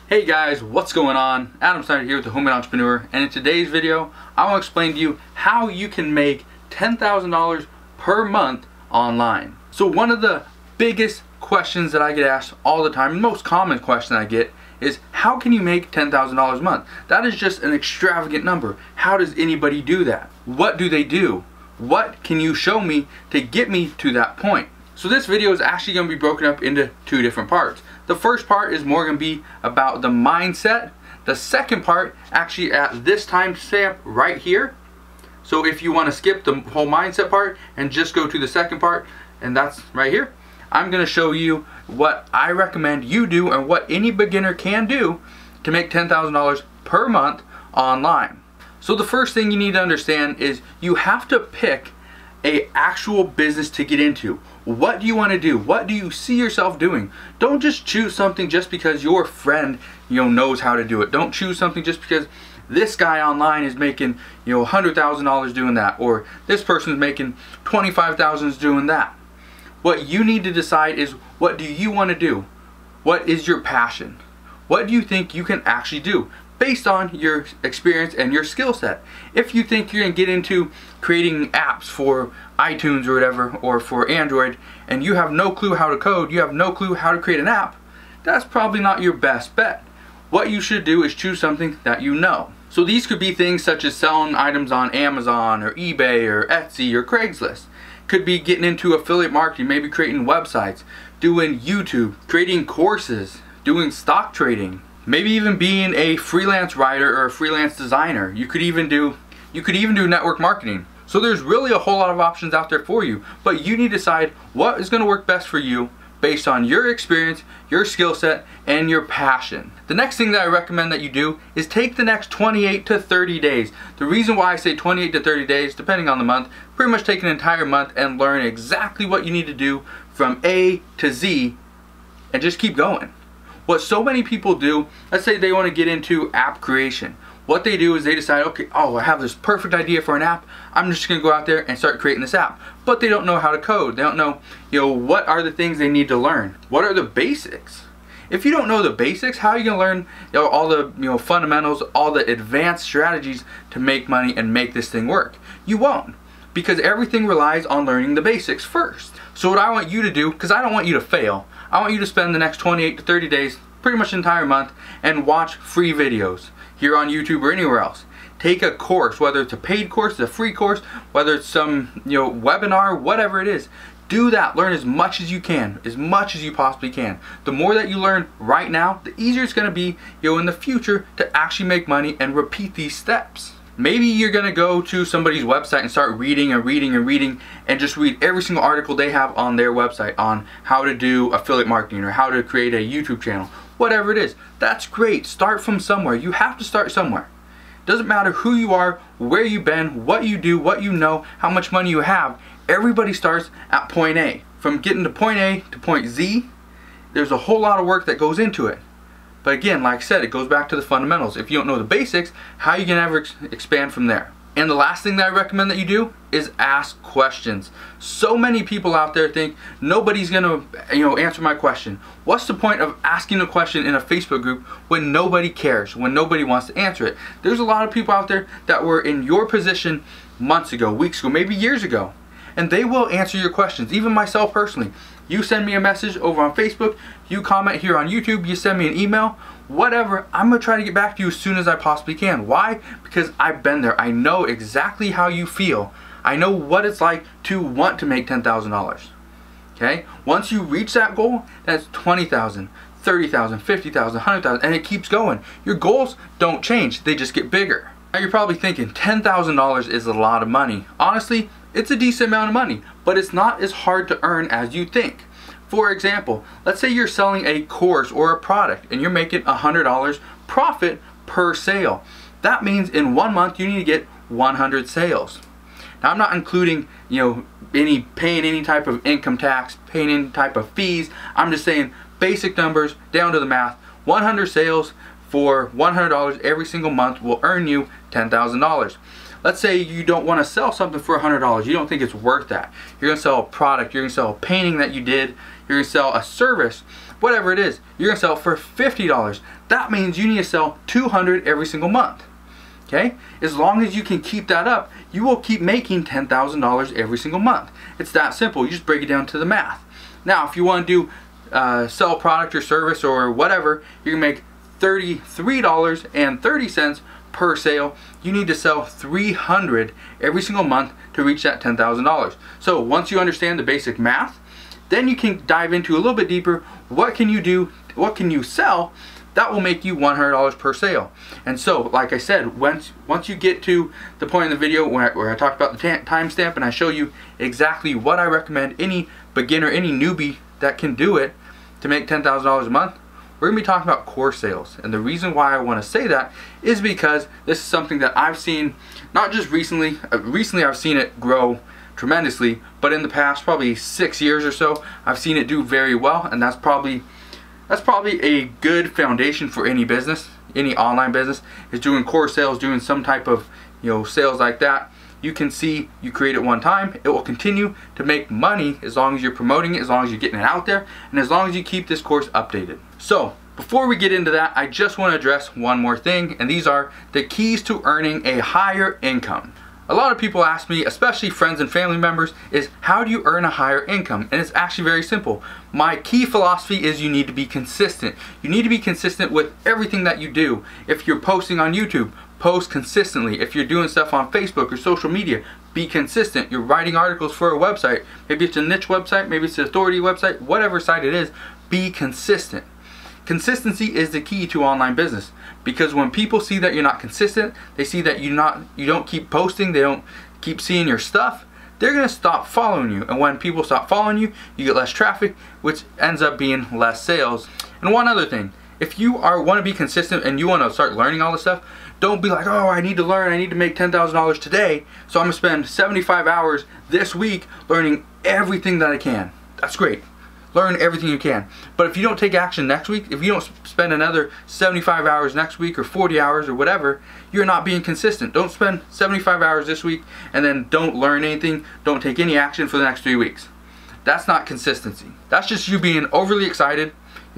Hey guys, what's going on? Adam Snyder here with the Homemade Entrepreneur, and in today's video I want to explain to you how you can make $10,000 per month online. So one of the biggest questions that I get asked all the time, the most common question I get, is how can you make $10,000 a month? That is just an extravagant number. How does anybody do that? What do they do? What can you show me to get me to that point? So this video is actually going to be broken up into two different parts. The first part is more going to be about the mindset. The second part actually at this time stamp right here. So if you want to skip the whole mindset part and just go to the second part, and that's right here, I'm going to show you what I recommend you do and what any beginner can do to make $10,000 per month online. So the first thing you need to understand is you have to pick an actual business to get into. What do you want to do? What do you see yourself doing? Don't just choose something just because your friend knows how to do it. Don't choose something just because this guy online is making $100,000 doing that, or this person is making $25,000 doing that. What you need to decide is, what do you want to do? What is your passion? What do you think you can actually do based on your experience and your skill set? If you think you're going to get into creating apps for iTunes or whatever, or for Android, and you have no clue how to code, you have no clue how to create an app, that's probably not your best bet. What you should do is choose something that you know. So these could be things such as selling items on Amazon or eBay or Etsy or Craigslist. Could be getting into affiliate marketing, maybe creating websites, doing YouTube, creating courses, doing stock trading, maybe even being a freelance writer or a freelance designer. You could even do network marketing. So there's really a whole lot of options out there for you, but you need to decide what is going to work best for you based on your experience, your skill set, and your passion. The next thing that I recommend that you do is take the next 28 to 30 days. The reason why I say 28 to 30 days, depending on the month, pretty much take an entire month and learn exactly what you need to do from A to Z and just keep going. What so many people do, let's say they want to get into app creation. What they do is they decide, okay, oh, I have this perfect idea for an app. I'm just going to go out there and start creating this app. But they don't know how to code. They don't know, what are the things they need to learn? What are the basics? If you don't know the basics, how are you going to learn all the fundamentals, all the advanced strategies to make money and make this thing work? You won't, because everything relies on learning the basics first. So what I want you to do, because I don't want you to fail, I want you to spend the next 28 to 30 days, pretty much an entire month, and watch free videos here on YouTube or anywhere else. Take a course, whether it's a paid course, a free course, whether it's some webinar, whatever it is. Do that. Learn as much as you can, as much as you possibly can. The more that you learn right now, the easier it's going to be in the future to actually make money and repeat these steps. Maybe you're going to go to somebody's website and start reading and reading and reading and just read every single article they have on their website on how to do affiliate marketing or how to create a YouTube channel. Whatever it is, that's great. Start from somewhere. You have to start somewhere. Doesn't matter who you are, where you've been, what you do, what you know, how much money you have. Everybody starts at point A. From getting to point A to point Z, there's a whole lot of work that goes into it. But again, like I said, it goes back to the fundamentals. If you don't know the basics, how are you going to ever expand from there? And the last thing that I recommend that you do is ask questions. So many people out there think nobody's going to answer my question. What's the point of asking a question in a Facebook group when nobody cares, when nobody wants to answer it? There's a lot of people out there that were in your position months ago, weeks ago, maybe years ago, and they will answer your questions. Even myself personally. You send me a message over on Facebook, you comment here on YouTube, you send me an email, whatever, I'm going to try to get back to you as soon as I possibly can. Why? Because I've been there. I know exactly how you feel. I know what it's like to want to make $10,000. Okay? Once you reach that goal, that's $20,000, $30,000, $50,000, $100,000, and it keeps going. Your goals don't change, they just get bigger. Now you're probably thinking $10,000 is a lot of money. Honestly, it's a decent amount of money, but it's not as hard to earn as you think. For example, let's say you're selling a course or a product and you're making $100 profit per sale. That means in 1 month you need to get 100 sales. Now I'm not including paying any type of income tax, paying any type of fees. I'm just saying basic numbers down to the math. 100 sales for $100 every single month will earn you $10,000. Let's say you don't want to sell something for $100. You don't think it's worth that. You're going to sell a product. You're going to sell a painting that you did. You're going to sell a service. whatever it is, you're gonna sell it for $50. That means you need to sell 200 every single month. Okay? As long as you can keep that up, you will keep making $10,000 every single month. It's that simple. You just break it down to the math. Now, if you want to do sell a product or service or whatever, you're gonna make $33.30 per sale. You need to sell 300 every single month to reach that $10,000. So once you understand the basic math, then you can dive into a little bit deeper. What can you do? What can you sell that will make you $100 per sale? And so, like I said, once you get to the point in the video where I talk about the timestamp and I show you exactly what I recommend any beginner, any newbie that can do it to make $10,000 a month, we're going to be talking about course sales. And the reason why I want to say that is because this is something that I've seen, not just recently. Recently I've seen it grow tremendously, but in the past probably 6 years or so, I've seen it do very well, and that's probably a good foundation for any business, any online business, is doing course sales, doing some type of sales like that. You can see you create it one time, it will continue to make money as long as you're promoting it, as long as you're getting it out there, and as long as you keep this course updated. So before we get into that, I just want to address one more thing, and these are the keys to earning a higher income. A lot of people ask me, especially friends and family members, is how do you earn a higher income? And it's actually very simple. My key philosophy is you need to be consistent. You need to be consistent with everything that you do. If you're posting on YouTube, post consistently. If you're doing stuff on Facebook or social media, be consistent. You're writing articles for a website. Maybe it's a niche website, maybe it's an authority website, whatever site it is, be consistent. Consistency is the key to online business, because when people see that you're not consistent, they see that you don't keep posting, they don't keep seeing your stuff, they're going to stop following you. And when people stop following you, you get less traffic, which ends up being less sales. And one other thing, if you want to be consistent and you want to start learning all this stuff, don't be like, oh, I need to learn, I need to make $10,000 today, so I'm going to spend 75 hours this week learning everything that I can. That's great. Learn everything you can. But if you don't take action next week, if you don't spend another 75 hours next week or 40 hours or whatever, you're not being consistent. Don't spend 75 hours this week and then don't learn anything, don't take any action for the next 3 weeks. That's not consistency. That's just you being overly excited,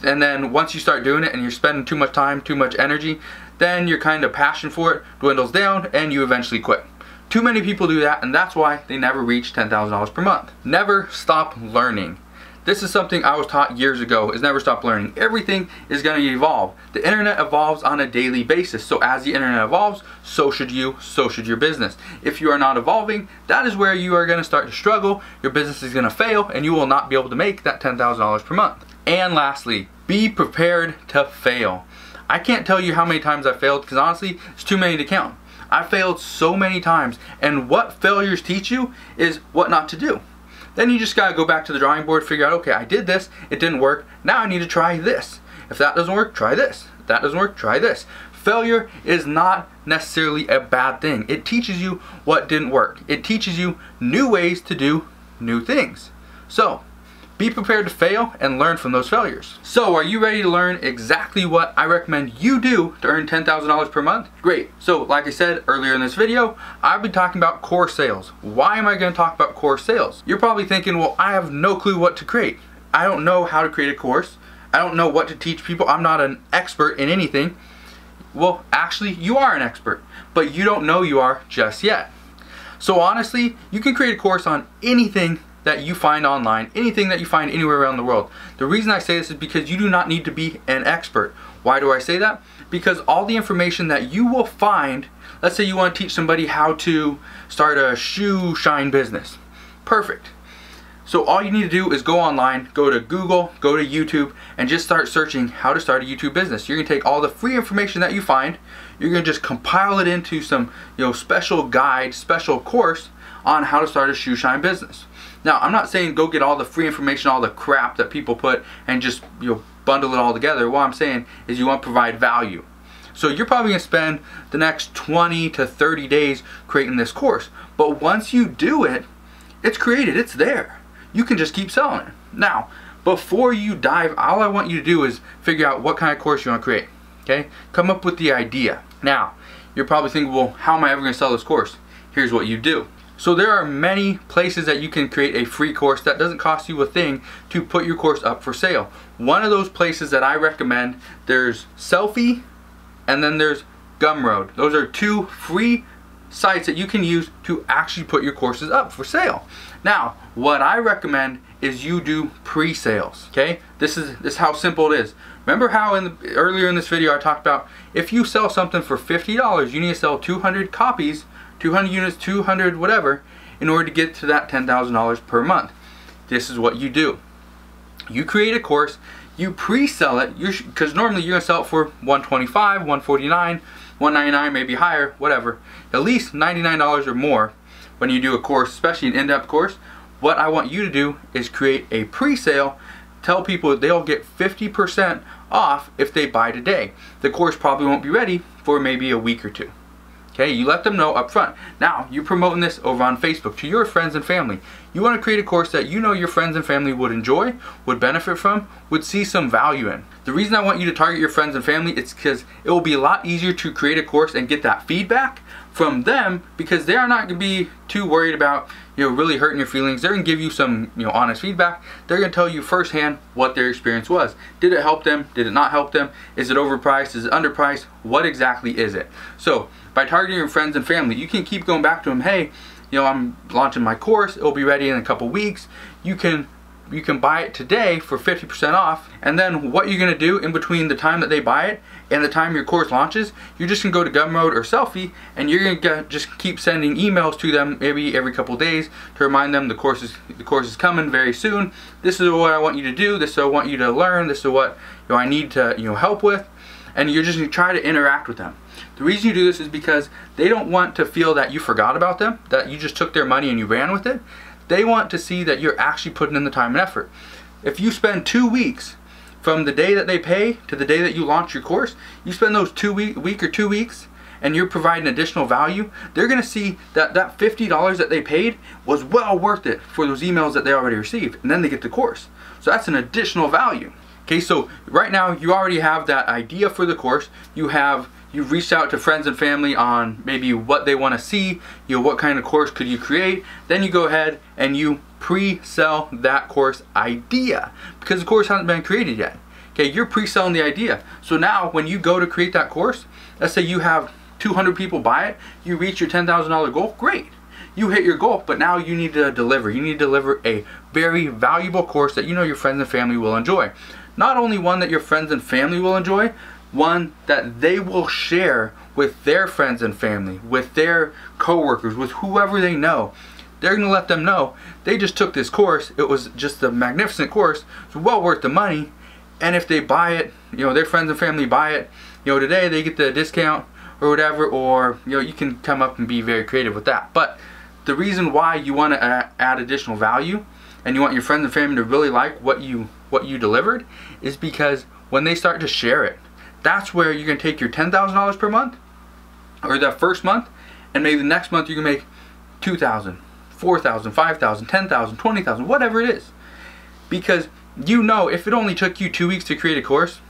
and then once you start doing it and you're spending too much time, too much energy, then your kind of passion for it dwindles down and you eventually quit. Too many people do that, and that's why they never reach $10,000 per month. Never stop learning. This is something I was taught years ago, is never stop learning. Everything is going to evolve. The internet evolves on a daily basis. So as the internet evolves, so should you, so should your business. If you are not evolving, that is where you are going to start to struggle. Your business is going to fail and you will not be able to make that $10,000 per month. And lastly, be prepared to fail. I can't tell you how many times I failed, because honestly, it's too many to count. I failed so many times, and what failures teach you is what not to do. Then you just gotta go back to the drawing board, figure out, okay, I did this, it didn't work, now I need to try this. If that doesn't work, try this. If that doesn't work, try this. Failure is not necessarily a bad thing. It teaches you what didn't work. It teaches you new ways to do new things. So, be prepared to fail and learn from those failures. So, are you ready to learn exactly what I recommend you do to earn $10,000 per month? Great. So, like I said earlier in this video, I've been talking about course sales. Why am I going to talk about course sales? You're probably thinking, well, I have no clue what to create. I don't know how to create a course. I don't know what to teach people. I'm not an expert in anything. Well, actually, you are an expert, but you don't know you are just yet. So honestly, you can create a course on anything that you find online, anything that you find anywhere around the world. The reason I say this is because you do not need to be an expert. Why do I say that? Because all the information that you will find, let's say you want to teach somebody how to start a shoe shine business. Perfect. So all you need to do is go online, go to Google, go to YouTube, and just start searching how to start a YouTube business. You're going to take all the free information that you find, you're going to just compile it into some special guide, special course on how to start a shoe shine business. Now, I'm not saying go get all the free information, all the crap that people put, and just bundle it all together. What I'm saying is you want to provide value. So you're probably going to spend the next 20 to 30 days creating this course. But once you do it, it's created, it's there. You can just keep selling it. Now, before you dive, all I want you to do is figure out what kind of course you want to create. Okay? Come up with the idea. Now, you're probably thinking, well, how am I ever going to sell this course? Here's what you do. So there are many places that you can create a free course that doesn't cost you a thing to put your course up for sale. One of those places that I recommend, there's Sellfy and then there's Gumroad. Those are two free sites that you can use to actually put your courses up for sale. Now, what I recommend is you do pre-sales. Okay, this is how simple it is. Remember how earlier in this video I talked about if you sell something for $50, you need to sell 200 copies, 200 units, 200 whatever, in order to get to that $10,000 per month. This is what you do. You create a course, you pre-sell it, because normally you're gonna sell it for $125, $149, $199, maybe higher, whatever. At least $99 or more when you do a course, especially an in-depth course. What I want you to do is create a pre-sale. Tell people they'll get 50% off if they buy today. The course probably won't be ready for maybe a week or two. Okay, you let them know up front. Now, you're promoting this over on Facebook to your friends and family. You want to create a course that you know your friends and family would enjoy, would benefit from, would see some value in. The reason I want you to target your friends and family is because it will be a lot easier to create a course and get that feedback from them, because they are not going to be too worried about really hurting your feelings. They're going to give you some honest feedback. They're going to tell you firsthand what their experience was. Did it help them? Did it not help them? Is it overpriced? Is it underpriced? What exactly is it? So by targeting your friends and family, you can keep going back to them. Hey, I'm launching my course. It'll be ready in a couple weeks. You can buy it today for 50% off, and then what you're gonna do in between the time that they buy it and the time your course launches, you're just gonna go to Gumroad or Sellfy, and you're gonna just keep sending emails to them maybe every couple days to remind them the course is coming very soon. This is what I want you to do. This is what I want you to learn. This is what I need to help with, and you're just gonna try to interact with them. The reason you do this is because they don't want to feel that you forgot about them, that you just took their money and you ran with it. They want to see that you're actually putting in the time and effort. If you spend 2 weeks from the day that they pay to the day that you launch your course, you spend those 2 weeks and you're providing additional value, they're going to see that that $50 that they paid was well worth it for those emails that they already received, and then they get the course. So that's an additional value. Okay, so right now you already have that idea for the course. You've reached out to friends and family on maybe what they want to see, what kind of course could you create. Then you go ahead and you pre-sell that course idea, because the course hasn't been created yet. Okay, you're pre-selling the idea. So now when you go to create that course, let's say you have 200 people buy it, you reach your $10,000 goal, great. You hit your goal, but now you need to deliver. You need to deliver a very valuable course that your friends and family will enjoy. Not only one that your friends and family will enjoy, one that they will share with their friends and family, with their coworkers, with whoever they know. They're going to let them know they just took this course. It was just a magnificent course. It's well worth the money. And if they buy it, their friends and family buy it, today they get the discount or whatever, or you can come up and be very creative with that. But the reason why you want to add additional value and you want your friends and family to really like what you delivered is because when they start to share it, that's where you're going to take your $10,000 per month, or that first month, and maybe the next month you can make $2,000, $4,000, $5,000, $10,000, $20,000, whatever it is. Because if it only took you 2 weeks to create a course,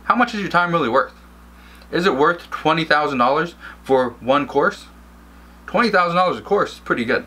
how much is your time really worth? Is it worth $20,000 for one course? $20,000 a course is pretty good.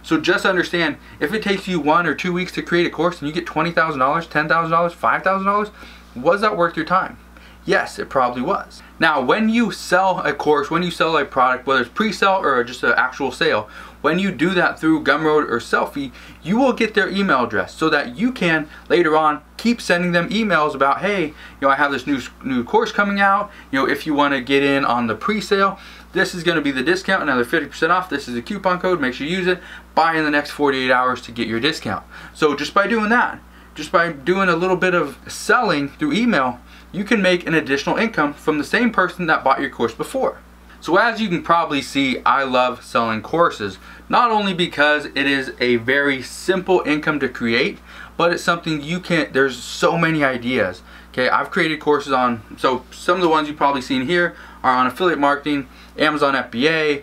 So just understand, if it takes you 1 or 2 weeks to create a course and you get $20,000, $10,000, $5,000, was that worth your time? Yes, it probably was. Now, when you sell a course, when you sell a product, whether it's pre-sale or just an actual sale, when you do that through Gumroad or Sellfy, you will get their email address so that you can later on keep sending them emails about, hey, I have this new course coming out. If you want to get in on the pre-sale, this is going to be the discount, another 50% off. This is a coupon code. Make sure you use it. Buy in the next 48 hours to get your discount. So just by doing that, just by doing a little bit of selling through email, you can make an additional income from the same person that bought your course before. So as you can probably see, I love selling courses, not only because it is a very simple income to create, but it's something there's so many ideas. Okay, I've created courses on, so some of the ones you've probably seen here are on affiliate marketing, Amazon FBA,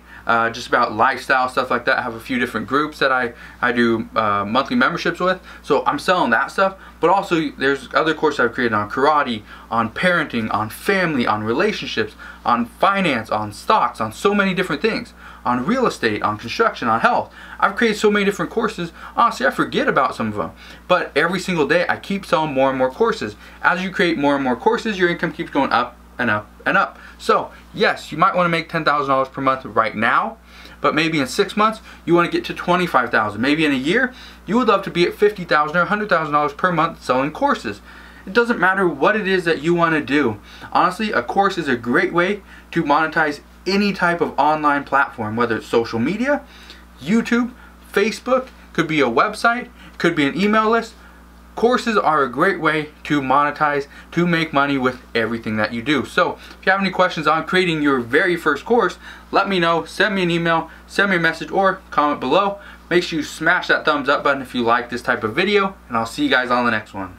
just about lifestyle, stuff like that. I have a few different groups that I do monthly memberships with. So I'm selling that stuff, but also there's other courses I've created on karate, on parenting, on family, on relationships, on finance, on stocks, on so many different things. on real estate, on construction, on health. I've created so many different courses, honestly I forget about some of them. But every single day I keep selling more and more courses. As you create more and more courses, your income keeps going up and up and up. So yes, you might want to make $10,000 per month right now, but maybe in 6 months you want to get to $25,000. Maybe in a year you would love to be at $50,000 or $100,000 per month selling courses. It doesn't matter what it is that you want to do. Honestly, a course is a great way to monetize any type of online platform, whether it's social media, YouTube, Facebook, could be a website, could be an email list. Courses are a great way to monetize, to make money with everything that you do. So if you have any questions on creating your very first course, let me know. Send me an email, send me a message, or comment below. Make sure you smash that thumbs up button if you like this type of video, and I'll see you guys on the next one.